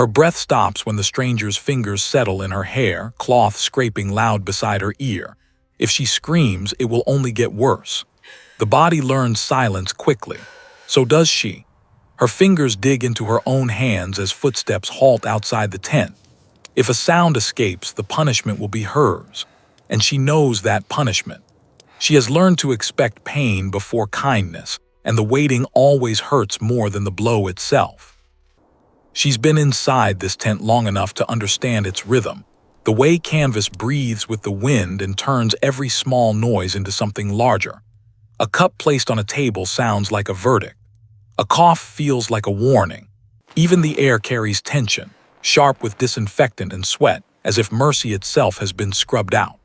Her breath stops when the stranger's fingers settle in her hair, cloth scraping loud beside her ear. If she screams, it will only get worse. The body learns silence quickly. So does she. Her fingers dig into her own hands as footsteps halt outside the tent. If a sound escapes, the punishment will be hers. And she knows that punishment. She has learned to expect pain before kindness, and the waiting always hurts more than the blow itself. She's been inside this tent long enough to understand its rhythm, the way canvas breathes with the wind and turns every small noise into something larger. A cup placed on a table sounds like a verdict. A cough feels like a warning. Even the air carries tension, sharp with disinfectant and sweat, as if mercy itself has been scrubbed out.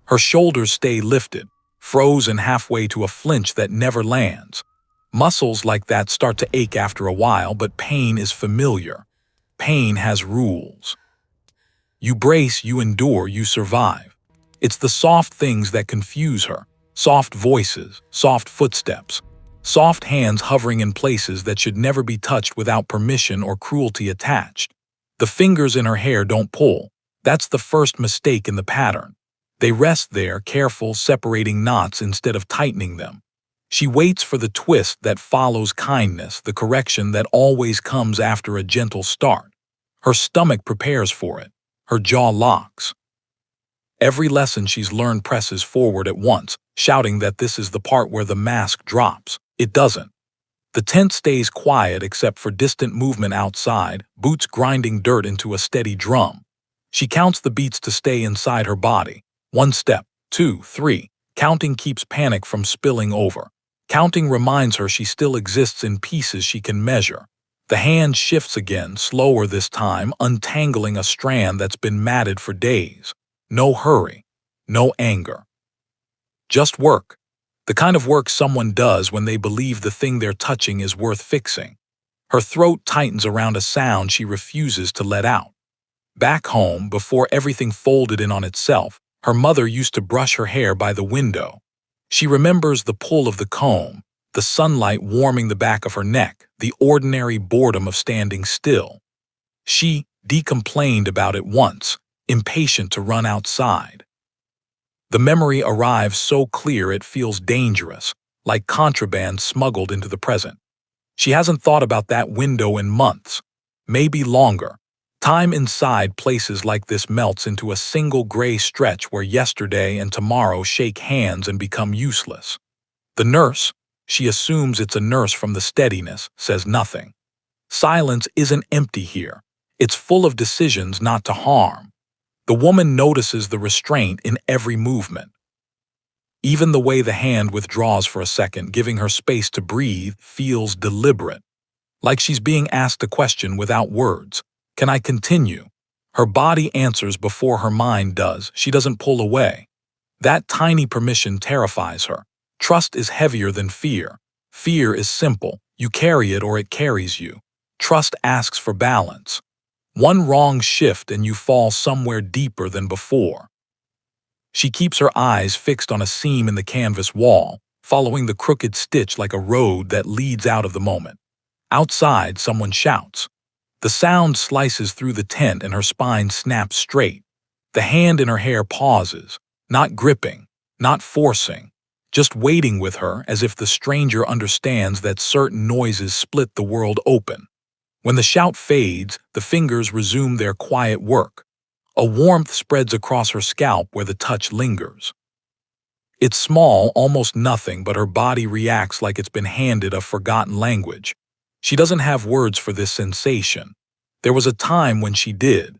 Her shoulders stay lifted, frozen halfway to a flinch that never lands. Muscles like that start to ache after a while, but pain is familiar. Pain has rules. You brace, you endure, you survive. It's the soft things that confuse her. Soft voices, soft footsteps, soft hands hovering in places that should never be touched without permission or cruelty attached. The fingers in her hair don't pull. That's the first mistake in the pattern. They rest there, careful, separating knots instead of tightening them. She waits for the twist that follows kindness, the correction that always comes after a gentle start. Her stomach prepares for it. Her jaw locks. Every lesson she's learned presses forward at once, shouting that this is the part where the mask drops. It doesn't. The tent stays quiet except for distant movement outside, boots grinding dirt into a steady drum. She counts the beats to stay inside her body. 1 step, 2, 3. Counting keeps panic from spilling over. Counting reminds her she still exists in pieces she can measure. The hand shifts again, slower this time, untangling a strand that's been matted for days. No hurry, no anger. Just work. The kind of work someone does when they believe the thing they're touching is worth fixing. Her throat tightens around a sound she refuses to let out. Back home, before everything folded in on itself, her mother used to brush her hair by the window. She remembers the pull of the comb, the sunlight warming the back of her neck, the ordinary boredom of standing still. She decomplained about it once, impatient to run outside. The memory arrives so clear it feels dangerous, like contraband smuggled into the present. She hasn't thought about that window in months, maybe longer. Time inside places like this melts into a single gray stretch where yesterday and tomorrow shake hands and become useless. The nurse, she assumes it's a nurse from the steadiness, says nothing. Silence isn't empty here. It's full of decisions not to harm. The woman notices the restraint in every movement. Even the way the hand withdraws for a second, giving her space to breathe, feels deliberate. Like she's being asked a question without words. Can I continue? Her body answers before her mind does. She doesn't pull away. That tiny permission terrifies her. Trust is heavier than fear. Fear is simple. You carry it or it carries you. Trust asks for balance. One wrong shift and you fall somewhere deeper than before. She keeps her eyes fixed on a seam in the canvas wall, following the crooked stitch like a road that leads out of the moment. Outside, someone shouts. The sound slices through the tent and her spine snaps straight. The hand in her hair pauses, not gripping, not forcing, just waiting with her as if the stranger understands that certain noises split the world open. When the shout fades, the fingers resume their quiet work. A warmth spreads across her scalp where the touch lingers. It's small, almost nothing, but her body reacts like it's been handed a forgotten language. She doesn't have words for this sensation. There was a time when she did.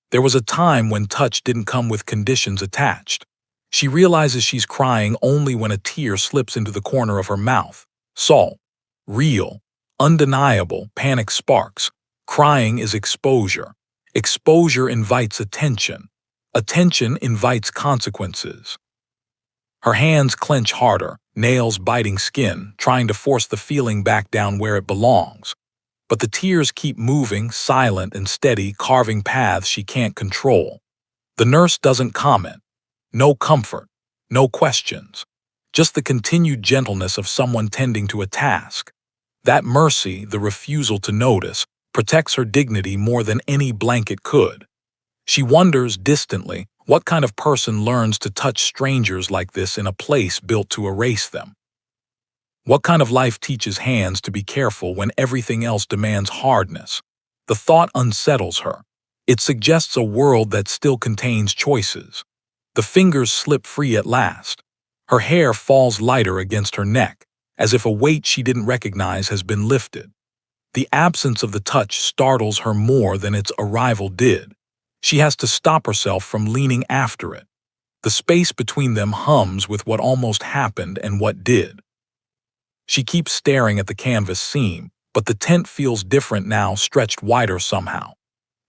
There was a time when touch didn't come with conditions attached. She realizes she's crying only when a tear slips into the corner of her mouth. Salt. Real. Undeniable. Panic sparks. Crying is exposure. Exposure invites attention. Attention invites consequences. Her hands clench harder, nails biting skin, trying to force the feeling back down where it belongs. But the tears keep moving, silent and steady, carving paths she can't control. The nurse doesn't comment. No comfort. No questions. Just the continued gentleness of someone tending to a task. That mercy, the refusal to notice, protects her dignity more than any blanket could. She wonders distantly what kind of person learns to touch strangers like this in a place built to erase them. What kind of life teaches hands to be careful when everything else demands hardness? The thought unsettles her. It suggests a world that still contains choices. The fingers slip free at last. Her hair falls lighter against her neck, as if a weight she didn't recognize has been lifted. The absence of the touch startles her more than its arrival did. She has to stop herself from leaning after it. The space between them hums with what almost happened and what did. She keeps staring at the canvas seam, but the tent feels different now, stretched wider somehow.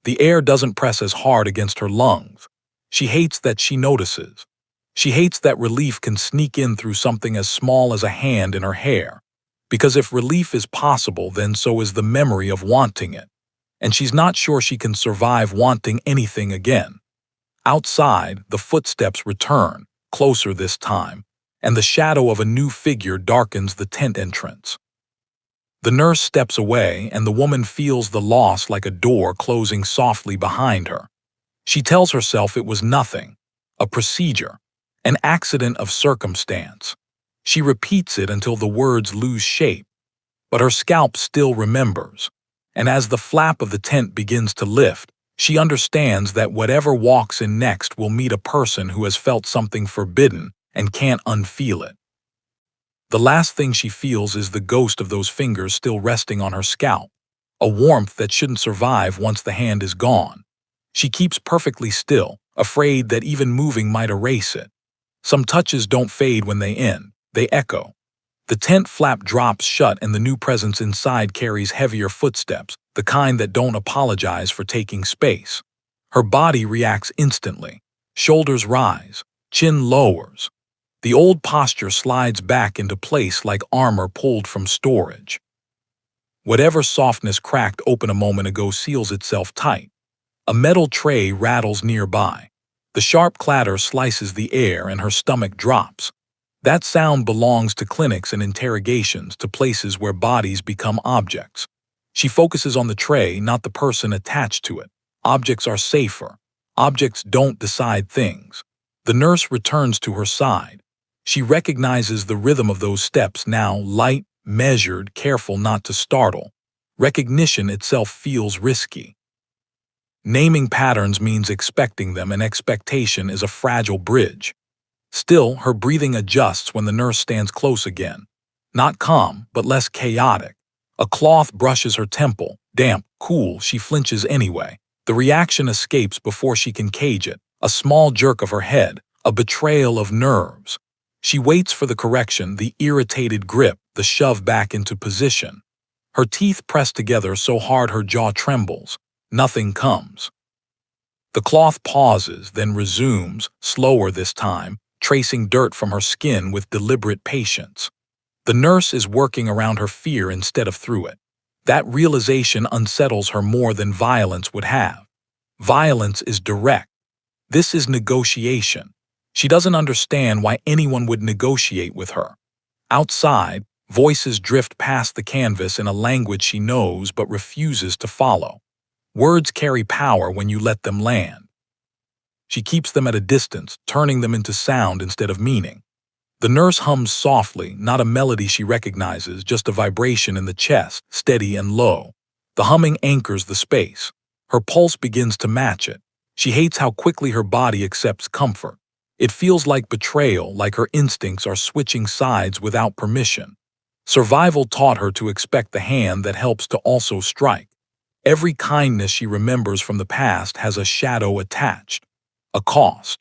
The air doesn't press as hard against her lungs. She hates that she notices. She hates that relief can sneak in through something as small as a hand in her hair. Because if relief is possible, then so is the memory of wanting it. And she's not sure she can survive wanting anything again. Outside, the footsteps return, closer this time, and the shadow of a new figure darkens the tent entrance. The nurse steps away, and the woman feels the loss like a door closing softly behind her. She tells herself it was nothing, a procedure, an accident of circumstance. She repeats it until the words lose shape, but her scalp still remembers. And as the flap of the tent begins to lift, she understands that whatever walks in next will meet a person who has felt something forbidden and can't unfeel it. The last thing she feels is the ghost of those fingers still resting on her scalp, a warmth that shouldn't survive once the hand is gone. She keeps perfectly still, afraid that even moving might erase it. Some touches don't fade when they end, they echo. The tent flap drops shut and the new presence inside carries heavier footsteps, the kind that don't apologize for taking space. Her body reacts instantly. Shoulders rise, chin lowers. The old posture slides back into place like armor pulled from storage. Whatever softness cracked open a moment ago seals itself tight. A metal tray rattles nearby. The sharp clatter slices the air and her stomach drops. That sound belongs to clinics and interrogations, to places where bodies become objects. She focuses on the tray, not the person attached to it. Objects are safer. Objects don't decide things. The nurse returns to her side. She recognizes the rhythm of those steps now, light, measured, careful not to startle. Recognition itself feels risky. Naming patterns means expecting them, and expectation is a fragile bridge. Still, her breathing adjusts when the nurse stands close again. Not calm, but less chaotic. A cloth brushes her temple. Damp, cool, she flinches anyway. The reaction escapes before she can cage it. A small jerk of her head, a betrayal of nerves. She waits for the correction, the irritated grip, the shove back into position. Her teeth press together so hard her jaw trembles. Nothing comes. The cloth pauses, then resumes, slower this time, tracing dirt from her skin with deliberate patience. The nurse is working around her fear instead of through it. That realization unsettles her more than violence would have. Violence is direct. This is negotiation. She doesn't understand why anyone would negotiate with her. Outside, voices drift past the canvas in a language she knows but refuses to follow. Words carry power when you let them land. She keeps them at a distance, turning them into sound instead of meaning. The nurse hums softly, not a melody she recognizes, just a vibration in the chest, steady and low. The humming anchors the space. Her pulse begins to match it. She hates how quickly her body accepts comfort. It feels like betrayal, like her instincts are switching sides without permission. Survival taught her to expect the hand that helps to also strike. Every kindness she remembers from the past has a shadow attached, a cost.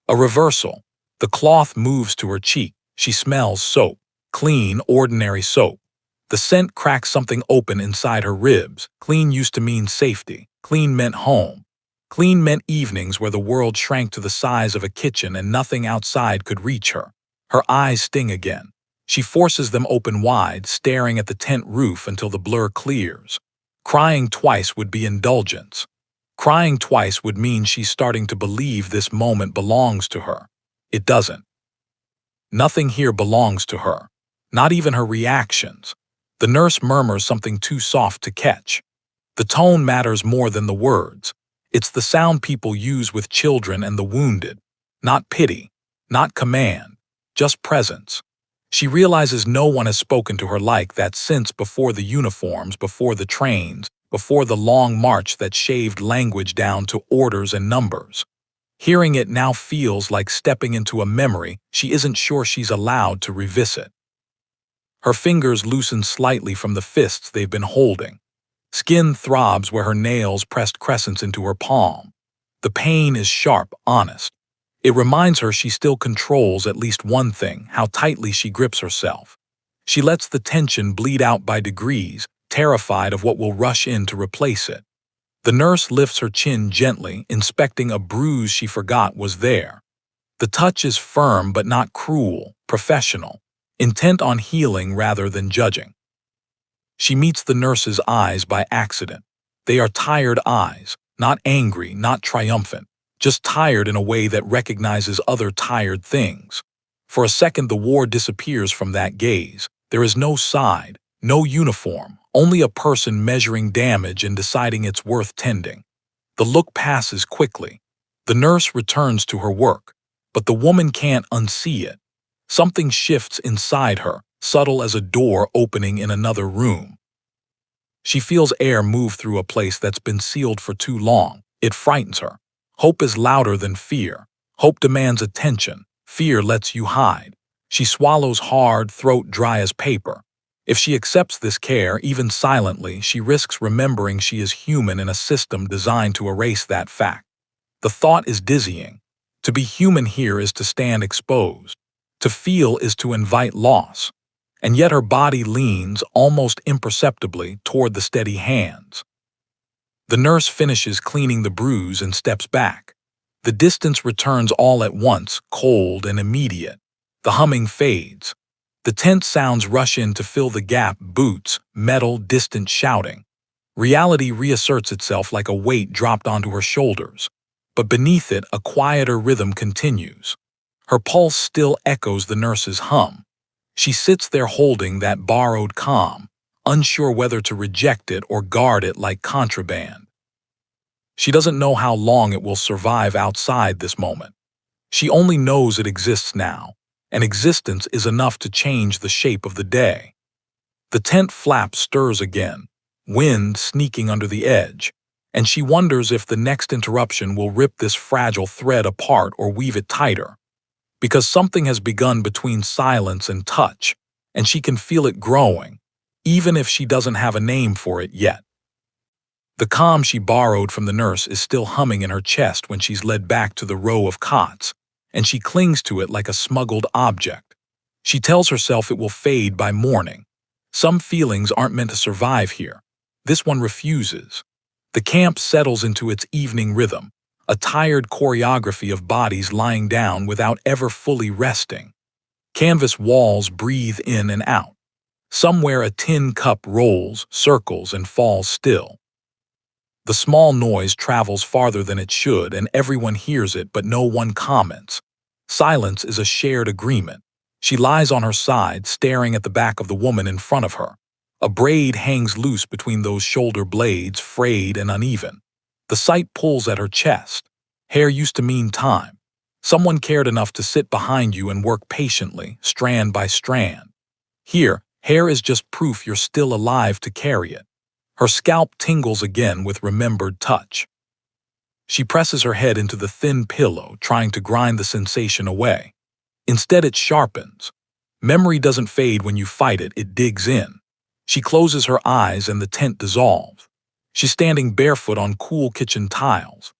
A reversal. The cloth moves to her cheek. She smells soap. Clean, ordinary soap. The scent cracks something open inside her ribs. Clean used to mean safety. Clean meant home. Clean meant evenings where the world shrank to the size of a kitchen and nothing outside could reach her. Her eyes sting again. She forces them open wide, staring at the tent roof until the blur clears. Crying twice would be indulgence. Crying twice would mean she's starting to believe this moment belongs to her. It doesn't. Nothing here belongs to her. Not even her reactions. The nurse murmurs something too soft to catch. The tone matters more than the words. It's the sound people use with children and the wounded. Not pity, not command, just presence. She realizes no one has spoken to her like that since before the uniforms, before the trains, before the long march that shaved language down to orders and numbers. Hearing it now feels like stepping into a memory she isn't sure she's allowed to revisit. Her fingers loosen slightly from the fists they've been holding. Skin throbs where her nails pressed crescents into her palm. The pain is sharp, honest. It reminds her she still controls at least one thing, how tightly she grips herself. She lets the tension bleed out by degrees, terrified of what will rush in to replace it. The nurse lifts her chin gently, inspecting a bruise she forgot was there. The touch is firm but not cruel, professional, intent on healing rather than judging. She meets the nurse's eyes by accident. They are tired eyes, not angry, not triumphant, just tired in a way that recognizes other tired things. For a second, the war disappears from that gaze. There is no side, no uniform, only a person measuring damage and deciding it's worth tending. The look passes quickly. The nurse returns to her work, but the woman can't unsee it. Something shifts inside her, subtle as a door opening in another room. She feels air move through a place that's been sealed for too long. It frightens her. Hope is louder than fear. Hope demands attention. Fear lets you hide. She swallows hard, throat dry as paper. If she accepts this care, even silently, she risks remembering she is human in a system designed to erase that fact. The thought is dizzying. To be human here is to stand exposed. To feel is to invite loss. And yet her body leans, almost imperceptibly, toward the steady hands. The nurse finishes cleaning the bruise and steps back. The distance returns all at once, cold and immediate. The humming fades. The tense sounds rush in to fill the gap, boots, metal, distant shouting. Reality reasserts itself like a weight dropped onto her shoulders. But beneath it, a quieter rhythm continues. Her pulse still echoes the nurse's hum. She sits there holding that borrowed calm, unsure whether to reject it or guard it like contraband. She doesn't know how long it will survive outside this moment. She only knows it exists now, and existence is enough to change the shape of the day. The tent flap stirs again, wind sneaking under the edge, and she wonders if the next interruption will rip this fragile thread apart or weave it tighter. Because something has begun between silence and touch, and she can feel it growing, even if she doesn't have a name for it yet. The calm she borrowed from the nurse is still humming in her chest when she's led back to the row of cots, and she clings to it like a smuggled object. She tells herself it will fade by morning. Some feelings aren't meant to survive here. This one refuses. The camp settles into its evening rhythm, a tired choreography of bodies lying down without ever fully resting. Canvas walls breathe in and out. Somewhere a tin cup rolls, circles, and falls still. The small noise travels farther than it should, and everyone hears it, but no one comments. Silence is a shared agreement. She lies on her side, staring at the back of the woman in front of her. A braid hangs loose between those shoulder blades, frayed and uneven. The sight pulls at her chest. Hair used to mean time. Someone cared enough to sit behind you and work patiently, strand by strand. Here, hair is just proof you're still alive to carry it. Her scalp tingles again with remembered touch. She presses her head into the thin pillow, trying to grind the sensation away. Instead, it sharpens. Memory doesn't fade when you fight it, it digs in. She closes her eyes and the tent dissolves. She's standing barefoot on cool kitchen tiles.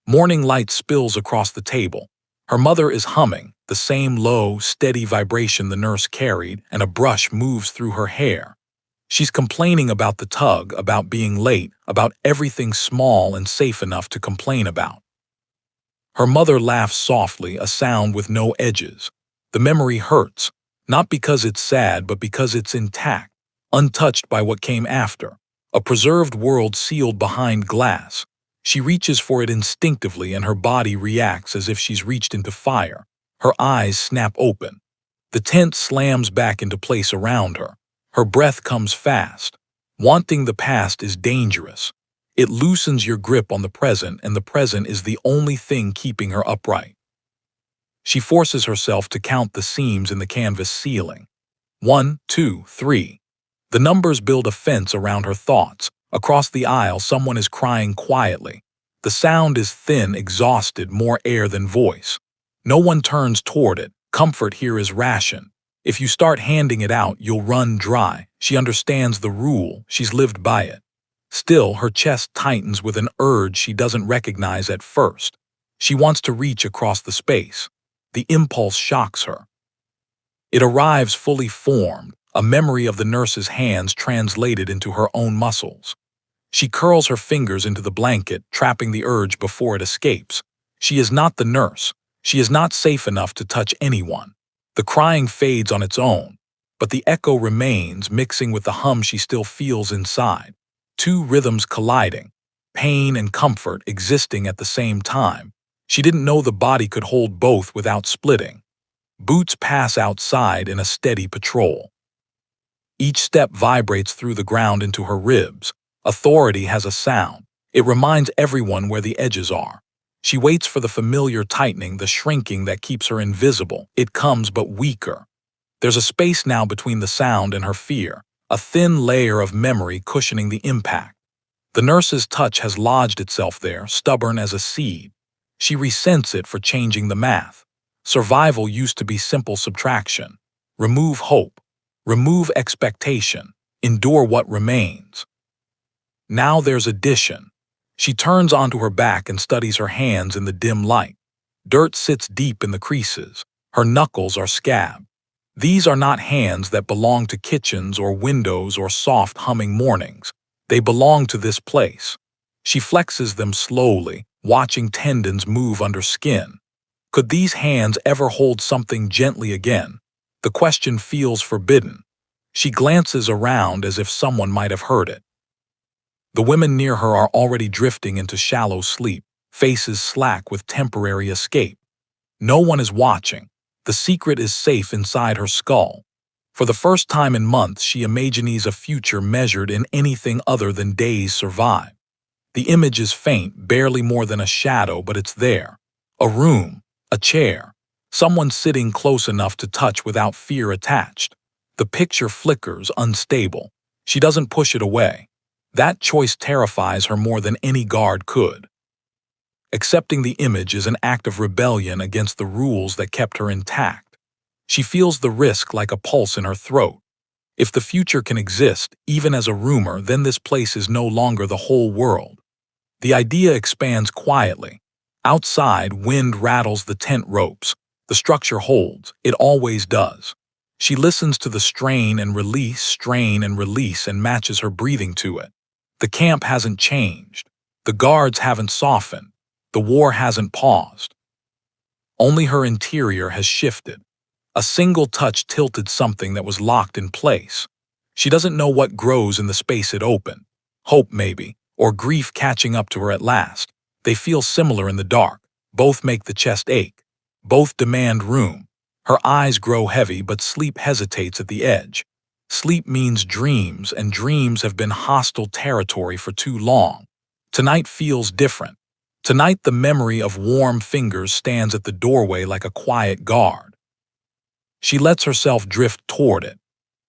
Morning light spills across the table. Her mother is humming, the same low, steady vibration the nurse carried, and a brush moves through her hair. She's complaining about the tug, about being late, about everything small and safe enough to complain about. Her mother laughs softly, a sound with no edges. The memory hurts, not because it's sad, but because it's intact, untouched by what came after. A preserved world sealed behind glass. She reaches for it instinctively, and her body reacts as if she's reached into fire. Her eyes snap open. The tent slams back into place around her. Her breath comes fast. Wanting the past is dangerous. It loosens your grip on the present, and the present is the only thing keeping her upright. She forces herself to count the seams in the canvas ceiling. 1, 2, 3. The numbers build a fence around her thoughts. Across the aisle, someone is crying quietly. The sound is thin, exhausted, more air than voice. No one turns toward it. Comfort here is ration. If you start handing it out, you'll run dry. She understands the rule. She's lived by it. Still, her chest tightens with an urge she doesn't recognize at first. She wants to reach across the space. The impulse shocks her. It arrives fully formed, a memory of the nurse's hands translated into her own muscles. She curls her fingers into the blanket, trapping the urge before it escapes. She is not the nurse. She is not safe enough to touch anyone. The crying fades on its own, but the echo remains, mixing with the hum she still feels inside. Two rhythms colliding, pain and comfort existing at the same time. She didn't know the body could hold both without splitting. Boots pass outside in a steady patrol. Each step vibrates through the ground into her ribs. Authority has a sound. It reminds everyone where the edges are. She waits for the familiar tightening, the shrinking that keeps her invisible. It comes, but weaker. There's a space now between the sound and her fear, a thin layer of memory cushioning the impact. The nurse's touch has lodged itself there, stubborn as a seed. She resents it for changing the math. Survival used to be simple subtraction. Remove hope. Remove expectation. Endure what remains. Now there's addition. She turns onto her back and studies her hands in the dim light. Dirt sits deep in the creases. Her knuckles are scabbed. These are not hands that belong to kitchens or windows or soft humming mornings. They belong to this place. She flexes them slowly, watching tendons move under skin. Could these hands ever hold something gently again? The question feels forbidden. She glances around as if someone might have heard it. The women near her are already drifting into shallow sleep, faces slack with temporary escape. No one is watching. The secret is safe inside her skull. For the first time in months, she imagines a future measured in anything other than days survived. The image is faint, barely more than a shadow, but it's there. A room, a chair, someone sitting close enough to touch without fear attached. The picture flickers, unstable. She doesn't push it away. That choice terrifies her more than any guard could. Accepting the image is an act of rebellion against the rules that kept her intact. She feels the risk like a pulse in her throat. If the future can exist, even as a rumor, then this place is no longer the whole world. The idea expands quietly. Outside, wind rattles the tent ropes. The structure holds. It always does. She listens to the strain and release, and matches her breathing to it. The camp hasn't changed. The guards haven't softened. The war hasn't paused. Only her interior has shifted. A single touch tilted something that was locked in place. She doesn't know what grows in the space it opened. Hope, maybe, or grief catching up to her at last. They feel similar in the dark. Both make the chest ache. Both demand room. Her eyes grow heavy, but sleep hesitates at the edge. Sleep means dreams, and dreams have been hostile territory for too long. Tonight feels different. Tonight the memory of warm fingers stands at the doorway like a quiet guard. She lets herself drift toward it.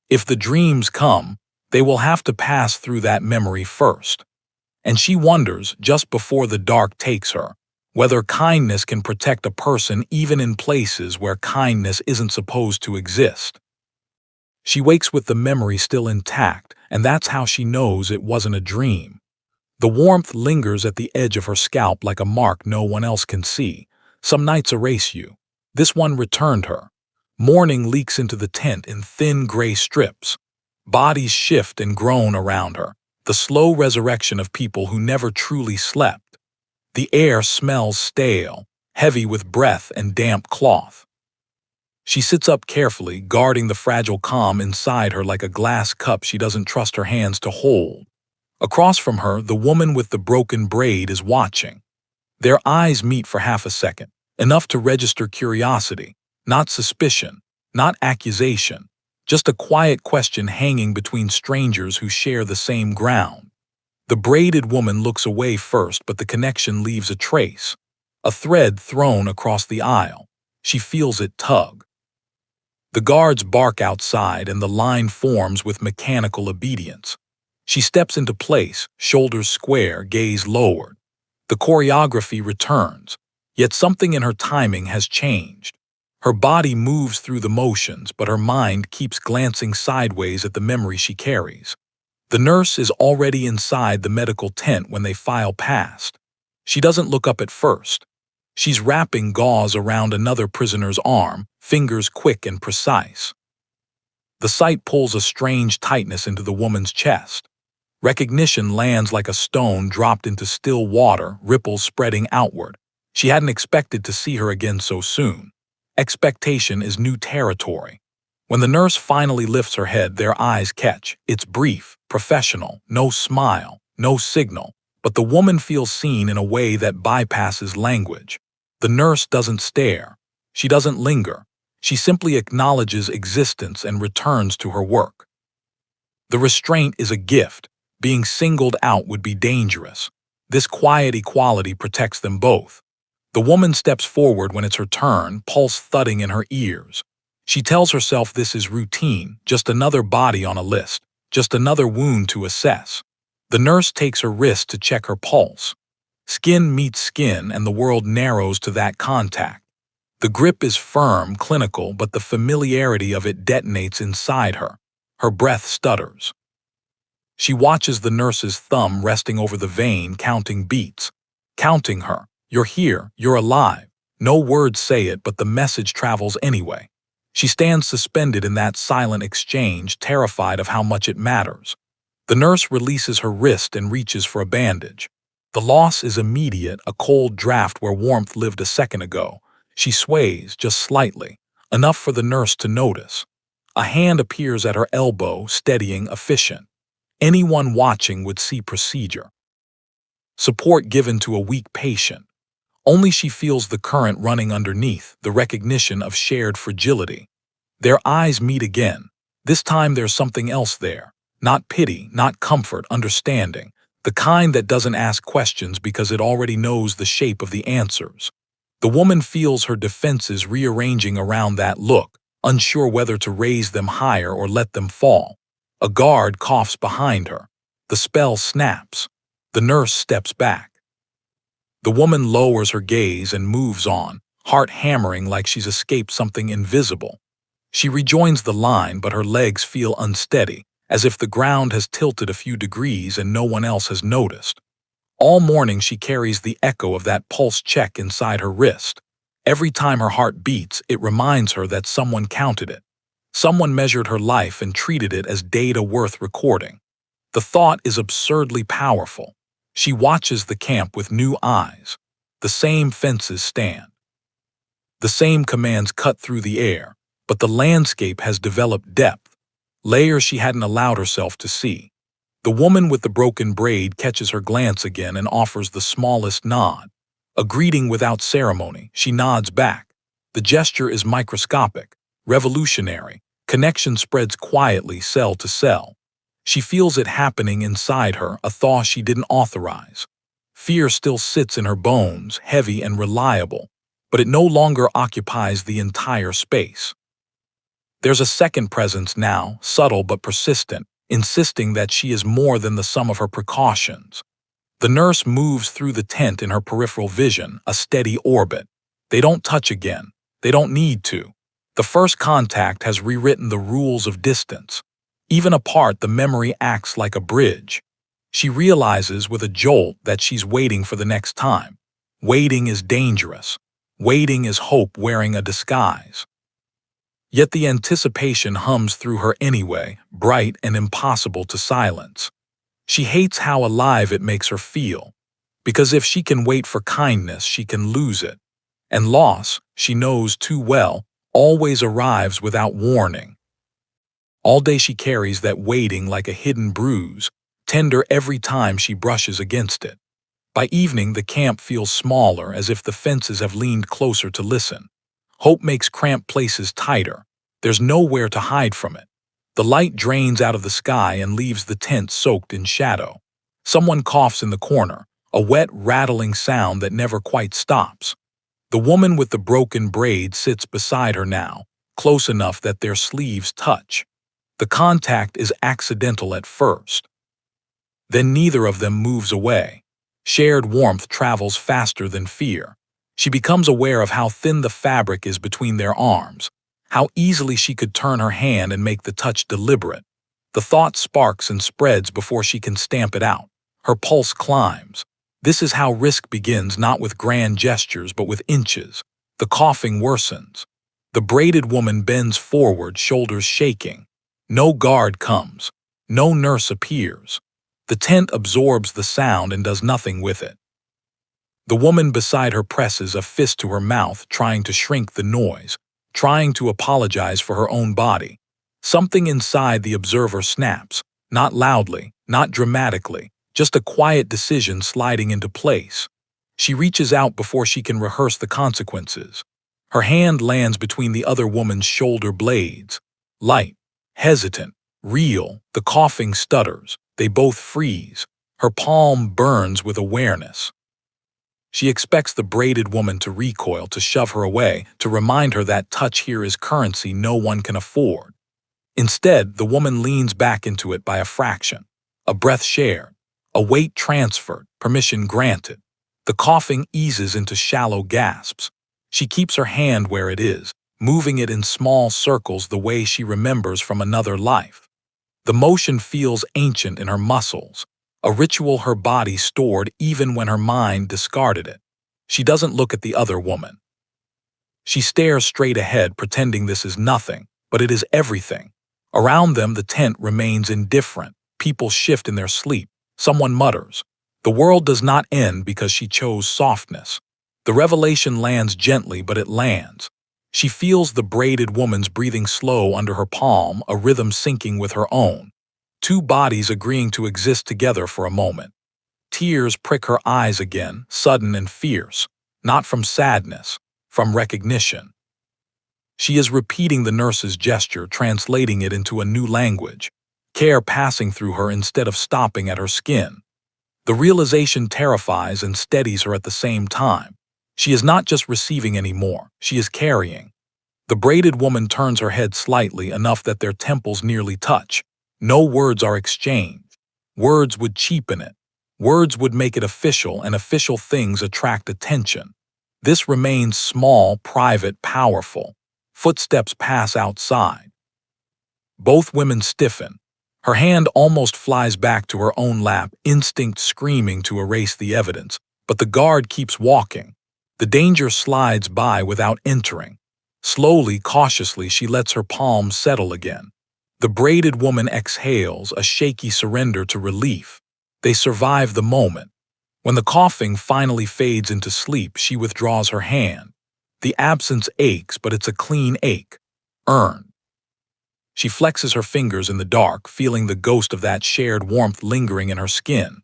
If the dreams come, they will have to pass through that memory first. And she wonders, just before the dark takes her, whether kindness can protect a person even in places where kindness isn't supposed to exist. She wakes with the memory still intact, and that's how she knows it wasn't a dream. The warmth lingers at the edge of her scalp like a mark no one else can see. Some nights erase you. This one returned her. Morning leaks into the tent in thin gray strips. Bodies shift and groan around her, the slow resurrection of people who never truly slept. The air smells stale, heavy with breath and damp cloth. She sits up carefully, guarding the fragile calm inside her like a glass cup she doesn't trust her hands to hold. Across from her, the woman with the broken braid is watching. Their eyes meet for half a second, enough to register curiosity, not suspicion, not accusation, just a quiet question hanging between strangers who share the same ground. The braided woman looks away first, but the connection leaves a trace. A thread thrown across the aisle. She feels it tug. The guards bark outside, and the line forms with mechanical obedience. She steps into place, shoulders square, gaze lowered. The choreography returns, yet something in her timing has changed. Her body moves through the motions, but her mind keeps glancing sideways at the memory she carries. The nurse is already inside the medical tent when they file past. She doesn't look up at first. She's wrapping gauze around another prisoner's arm, fingers quick and precise. The sight pulls a strange tightness into the woman's chest. Recognition lands like a stone dropped into still water, ripples spreading outward. She hadn't expected to see her again so soon. Expectation is new territory. When the nurse finally lifts her head, their eyes catch. It's brief, professional, no smile, no signal, but the woman feels seen in a way that bypasses language. The nurse doesn't stare. She doesn't linger. She simply acknowledges existence and returns to her work. The restraint is a gift. Being singled out would be dangerous. This quiet equality protects them both. The woman steps forward when it's her turn, pulse thudding in her ears. She tells herself this is routine, just another body on a list, just another wound to assess. The nurse takes her wrist to check her pulse. Skin meets skin, and the world narrows to that contact. The grip is firm, clinical, but the familiarity of it detonates inside her. Her breath stutters. She watches the nurse's thumb resting over the vein, counting beats. Counting her. You're here, you're alive. No words say it, but the message travels anyway. She stands suspended in that silent exchange, terrified of how much it matters. The nurse releases her wrist and reaches for a bandage. The loss is immediate, a cold draft where warmth lived a second ago. She sways, just slightly, enough for the nurse to notice. A hand appears at her elbow, steadying, efficient. Anyone watching would see procedure. Support given to a weak patient. Only she feels the current running underneath, the recognition of shared fragility. Their eyes meet again. This time there's something else there. Not pity, not comfort, understanding. The kind that doesn't ask questions because it already knows the shape of the answers. The woman feels her defenses rearranging around that look, unsure whether to raise them higher or let them fall. A guard coughs behind her. The spell snaps. The nurse steps back. The woman lowers her gaze and moves on, heart hammering like she's escaped something invisible. She rejoins the line, but her legs feel unsteady, as if the ground has tilted a few degrees and no one else has noticed. All morning she carries the echo of that pulse check inside her wrist. Every time her heart beats, it reminds her that someone counted it. Someone measured her life and treated it as data worth recording. The thought is absurdly powerful. She watches the camp with new eyes. The same fences stand. The same commands cut through the air, but the landscape has developed depth, layers she hadn't allowed herself to see. The woman with the broken braid catches her glance again and offers the smallest nod. A greeting without ceremony, she nods back. The gesture is microscopic, revolutionary. Connection spreads quietly, cell to cell. She feels it happening inside her, a thaw she didn't authorize. Fear still sits in her bones, heavy and reliable, but it no longer occupies the entire space. There's a second presence now, subtle but persistent, insisting that she is more than the sum of her precautions. The nurse moves through the tent in her peripheral vision, a steady orbit. They don't touch again. They don't need to. The first contact has rewritten the rules of distance. Even apart, the memory acts like a bridge. She realizes with a jolt that she's waiting for the next time. Waiting is dangerous. Waiting is hope wearing a disguise. Yet the anticipation hums through her anyway, bright and impossible to silence. She hates how alive it makes her feel, because if she can wait for kindness, she can lose it. And loss, she knows too well, always arrives without warning. All day she carries that waiting like a hidden bruise, tender every time she brushes against it. By evening, the camp feels smaller, as if the fences have leaned closer to listen. Hope makes cramped places tighter. There's nowhere to hide from it. The light drains out of the sky and leaves the tent soaked in shadow. Someone coughs in the corner, a wet, rattling sound that never quite stops. The woman with the broken braid sits beside her now, close enough that their sleeves touch. The contact is accidental at first. Then neither of them moves away. Shared warmth travels faster than fear. She becomes aware of how thin the fabric is between their arms, how easily she could turn her hand and make the touch deliberate. The thought sparks and spreads before she can stamp it out. Her pulse climbs. This is how risk begins, not with grand gestures, but with inches. The coughing worsens. The braided woman bends forward, shoulders shaking. No guard comes. No nurse appears. The tent absorbs the sound and does nothing with it. The woman beside her presses a fist to her mouth, trying to shrink the noise, trying to apologize for her own body. Something inside the observer snaps, not loudly, not dramatically, just a quiet decision sliding into place. She reaches out before she can rehearse the consequences. Her hand lands between the other woman's shoulder blades. Light, hesitant, real, the coughing stutters. They both freeze. Her palm burns with awareness. She expects the braided woman to recoil, to shove her away, to remind her that touch here is currency no one can afford. Instead, the woman leans back into it by a fraction. A breath shared, a weight transferred, permission granted. The coughing eases into shallow gasps. She keeps her hand where it is, moving it in small circles the way she remembers from another life. The motion feels ancient in her muscles, a ritual her body stored even when her mind discarded it. She doesn't look at the other woman. She stares straight ahead, pretending this is nothing, but it is everything. Around them, the tent remains indifferent. People shift in their sleep. Someone mutters. The world does not end because she chose softness. The revelation lands gently, but it lands. She feels the braided woman's breathing slow under her palm, a rhythm syncing with her own. Two bodies agreeing to exist together for a moment. Tears prick her eyes again, sudden and fierce, not from sadness, from recognition. She is repeating the nurse's gesture, translating it into a new language, care passing through her instead of stopping at her skin. The realization terrifies and steadies her at the same time. She is not just receiving anymore, she is carrying. The braided woman turns her head slightly, enough that their temples nearly touch. No words are exchanged. Words would cheapen it. Words would make it official, and official things attract attention. This remains small, private, powerful. Footsteps pass outside. Both women stiffen. Her hand almost flies back to her own lap, instinct screaming to erase the evidence. But the guard keeps walking. The danger slides by without entering. Slowly, cautiously, she lets her palm settle again. The braided woman exhales, a shaky surrender to relief. They survive the moment. When the coughing finally fades into sleep, she withdraws her hand. The absence aches, but it's a clean ache. Earned. She flexes her fingers in the dark, feeling the ghost of that shared warmth lingering in her skin.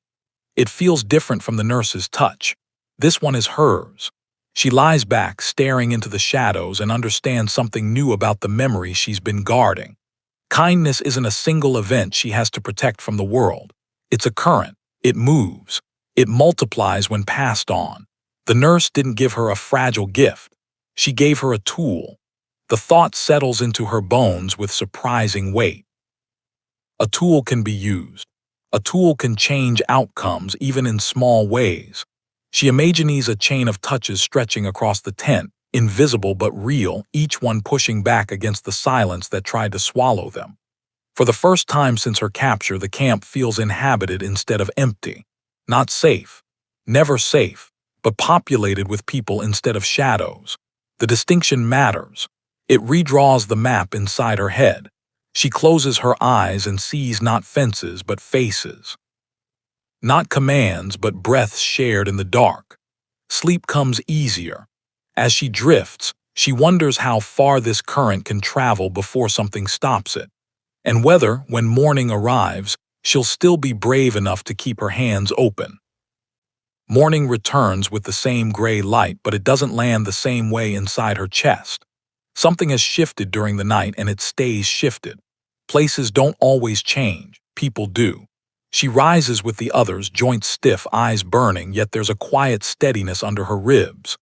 It feels different from the nurse's touch. This one is hers. She lies back, staring into the shadows, and understands something new about the memory she's been guarding. Kindness isn't a single event she has to protect from the world. It's a current. It moves. It multiplies when passed on. The nurse didn't give her a fragile gift. She gave her a tool. The thought settles into her bones with surprising weight. A tool can be used. A tool can change outcomes, even in small ways. She imagines a chain of touches stretching across the tent, invisible but real, each one pushing back against the silence that tried to swallow them. For the first time since her capture, the camp feels inhabited instead of empty. Not safe. Never safe, but populated with people instead of shadows. The distinction matters. It redraws the map inside her head. She closes her eyes and sees not fences but faces. Not commands, but breaths shared in the dark. Sleep comes easier. As she drifts, she wonders how far this current can travel before something stops it, and whether, when morning arrives, she'll still be brave enough to keep her hands open. Morning returns with the same gray light, but it doesn't land the same way inside her chest. Something has shifted during the night, and it stays shifted. Places don't always change, people do. She rises with the others, joints stiff, eyes burning, yet there's a quiet steadiness under her ribs.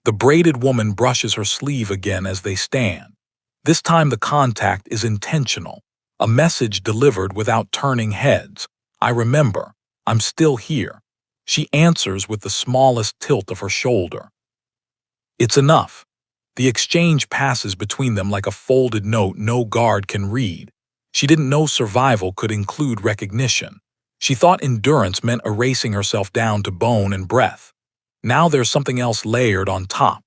The braided woman brushes her sleeve again as they stand. This time the contact is intentional, a message delivered without turning heads. I remember. I'm still here. She answers with the smallest tilt of her shoulder. It's enough. The exchange passes between them like a folded note no guard can read. She didn't know survival could include recognition. She thought endurance meant erasing herself down to bone and breath. Now there's something else layered on top.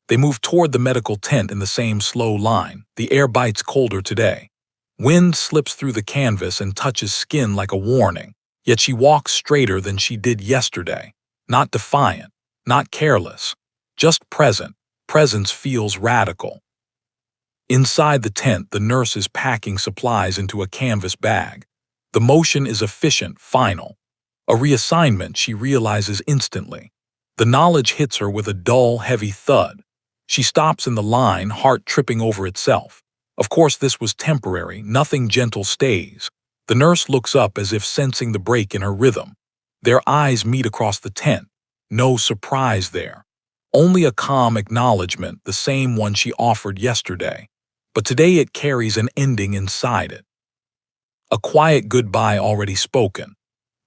They move toward the medical tent in the same slow line. The air bites colder today. Wind slips through the canvas and touches skin like a warning. Yet she walks straighter than she did yesterday. Not defiant, not careless, just present. Presence feels radical. Inside the tent, the nurse is packing supplies into a canvas bag. The motion is efficient, final. A reassignment she realizes instantly. The knowledge hits her with a dull, heavy thud. She stops in the line, heart tripping over itself. Of course, this was temporary, nothing gentle stays. The nurse looks up as if sensing the break in her rhythm. Their eyes meet across the tent. No surprise there. Only a calm acknowledgement, the same one she offered yesterday. But today it carries an ending inside it. A quiet goodbye already spoken.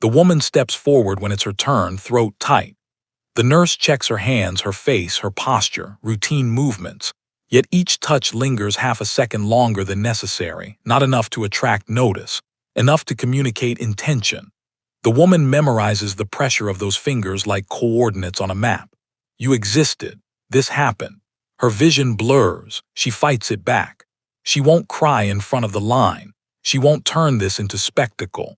The woman steps forward when it's her turn, throat tight. The nurse checks her hands, her face, her posture, routine movements. Yet each touch lingers half a second longer than necessary, not enough to attract notice, enough to communicate intention. The woman memorizes the pressure of those fingers like coordinates on a map. You existed. This happened. Her vision blurs. She fights it back. She won't cry in front of the line. She won't turn this into spectacle.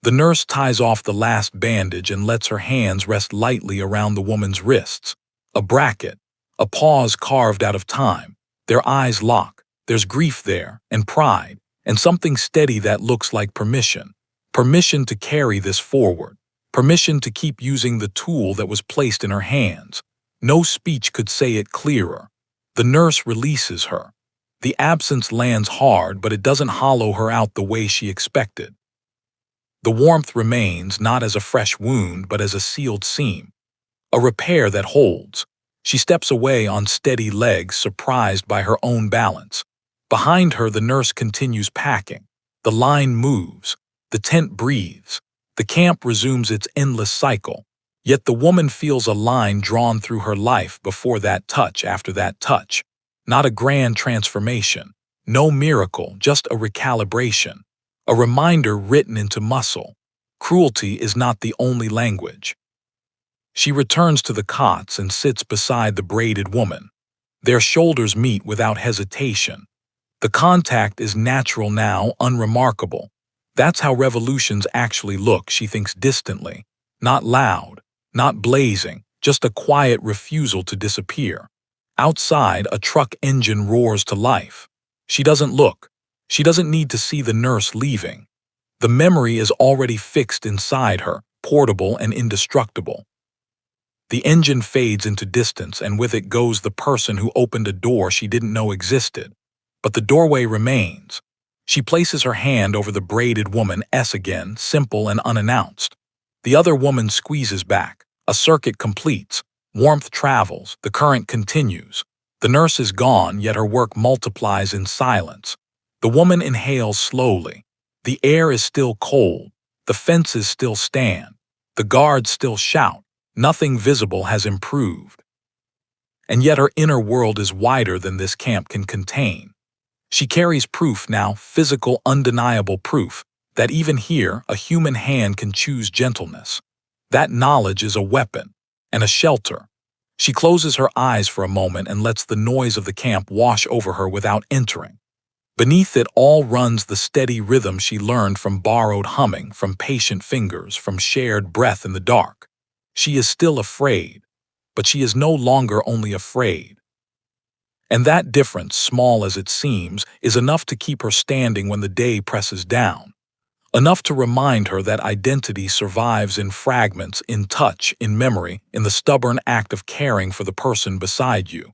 The nurse ties off the last bandage and lets her hands rest lightly around the woman's wrists. A bracket. A pause carved out of time. Their eyes lock. There's grief there, and pride, and something steady that looks like permission. Permission to carry this forward. Permission to keep using the tool that was placed in her hands. No speech could say it clearer. The nurse releases her. The absence lands hard, but it doesn't hollow her out the way she expected. The warmth remains, not as a fresh wound, but as a sealed seam. A repair that holds. She steps away on steady legs, surprised by her own balance. Behind her, the nurse continues packing. The line moves. The tent breathes. The camp resumes its endless cycle. Yet the woman feels a line drawn through her life before that touch, after that touch. Not a grand transformation. No miracle, just a recalibration. A reminder written into muscle. Cruelty is not the only language. She returns to the cots and sits beside the braided woman. Their shoulders meet without hesitation. The contact is natural now, unremarkable. That's how revolutions actually look, she thinks distantly. Not loud, not blazing, just a quiet refusal to disappear. Outside, a truck engine roars to life. She doesn't look. She doesn't need to see the nurse leaving. The memory is already fixed inside her, portable and indestructible. The engine fades into distance, and with it goes the person who opened a door she didn't know existed. But the doorway remains. She places her hand over the braided woman's again, simple and unannounced. The other woman squeezes back. A circuit completes. Warmth travels. The current continues. The nurse is gone, yet her work multiplies in silence. The woman inhales slowly. The air is still cold. The fences still stand. The guards still shout. Nothing visible has improved. And yet her inner world is wider than this camp can contain. She carries proof now, physical, undeniable proof, that even here a human hand can choose gentleness. That knowledge is a weapon and a shelter. She closes her eyes for a moment and lets the noise of the camp wash over her without entering. Beneath it all runs the steady rhythm she learned from borrowed humming, from patient fingers, from shared breath in the dark. She is still afraid, but she is no longer only afraid. And that difference, small as it seems, is enough to keep her standing when the day presses down. Enough to remind her that identity survives in fragments, in touch, in memory, in the stubborn act of caring for the person beside you.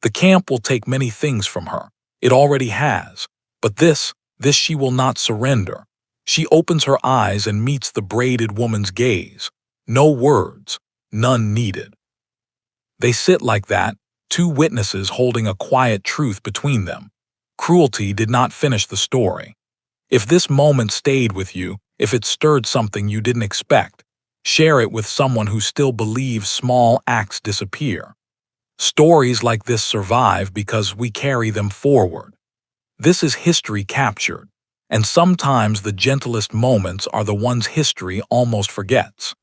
The camp will take many things from her. It already has. But this she will not surrender. She opens her eyes and meets the braided woman's gaze. No words, none needed. They sit like that, two witnesses holding a quiet truth between them. Cruelty did not finish the story. If this moment stayed with you, if it stirred something you didn't expect, share it with someone who still believes small acts disappear. Stories like this survive because we carry them forward. This is history captured, and sometimes the gentlest moments are the ones history almost forgets.